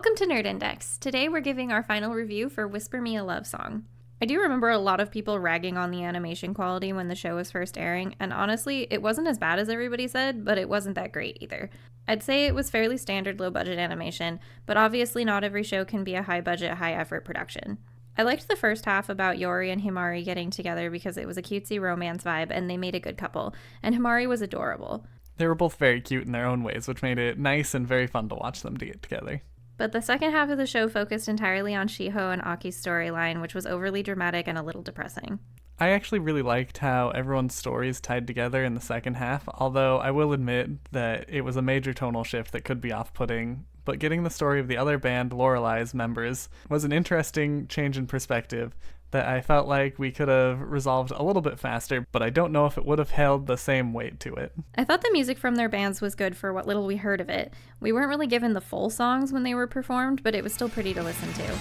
Welcome to Nerd Index. Today we're giving our final review for Whisper Me a Love Song. I do remember a lot of people ragging on the animation quality when the show was first airing, and honestly, it wasn't as bad as everybody said, but it wasn't that great either. I'd say it was fairly standard low-budget animation, but obviously not every show can be a high-budget, high-effort production. I liked the first half about Yuri and Himari getting together because it was a cutesy romance vibe and they made a good couple, and Himari was adorable. They were both very cute in their own ways, which made it nice and very fun to watch them to get together. But the second half of the show focused entirely on Shiho and Aki's storyline, which was overly dramatic and a little depressing. I actually really liked how everyone's stories tied together in the second half, although I will admit that it was a major tonal shift that could be off-putting, but getting the story of the other band, Lorelei's members, was an interesting change in perspective that I felt like we could have resolved a little bit faster, but I don't know if it would have held the same weight to it. I thought the music from their bands was good for what little we heard of it. We weren't really given the full songs when they were performed, but it was still pretty to listen to.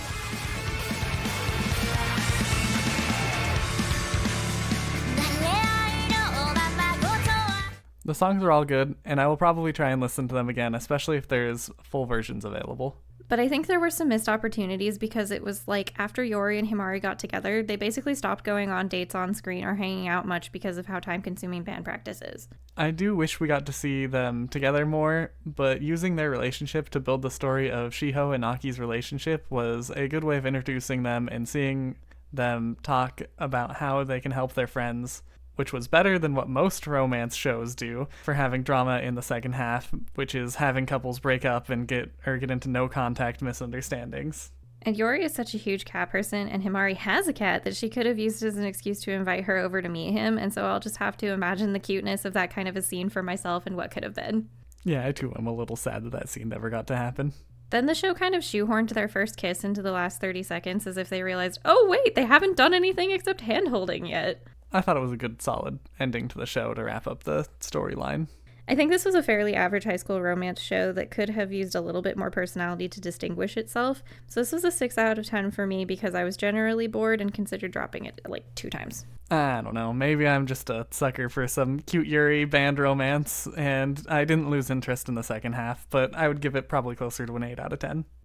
The songs are all good, and I will probably try and listen to them again, especially if there's full versions available. But I think there were some missed opportunities because it was like after Yuri and Himari got together, they basically stopped going on dates on screen or hanging out much because of how time-consuming band practice is. I do wish we got to see them together more, but using their relationship to build the story of Shiho and Aki's relationship was a good way of introducing them and seeing them talk about how they can help their friends, which was better than what most romance shows do for having drama in the second half, which is having couples break up and get into no contact misunderstandings. And Yuri is such a huge cat person, and Himari has a cat that she could have used as an excuse to invite her over to meet him, and so I'll just have to imagine the cuteness of that kind of a scene for myself and what could have been. Yeah, I too am a little sad that scene never got to happen. Then the show kind of shoehorned their first kiss into the last 30 seconds as if they realized, oh wait, they haven't done anything except hand-holding yet. I thought it was a good, solid ending to the show to wrap up the storyline. I think this was a fairly average high school romance show that could have used a little bit more personality to distinguish itself. So this was a 6 out of 10 for me because I was generally bored and considered dropping it like 2 times. I don't know, maybe I'm just a sucker for some cute Yuri band romance, and I didn't lose interest in the second half, but I would give it probably closer to an 8 out of 10.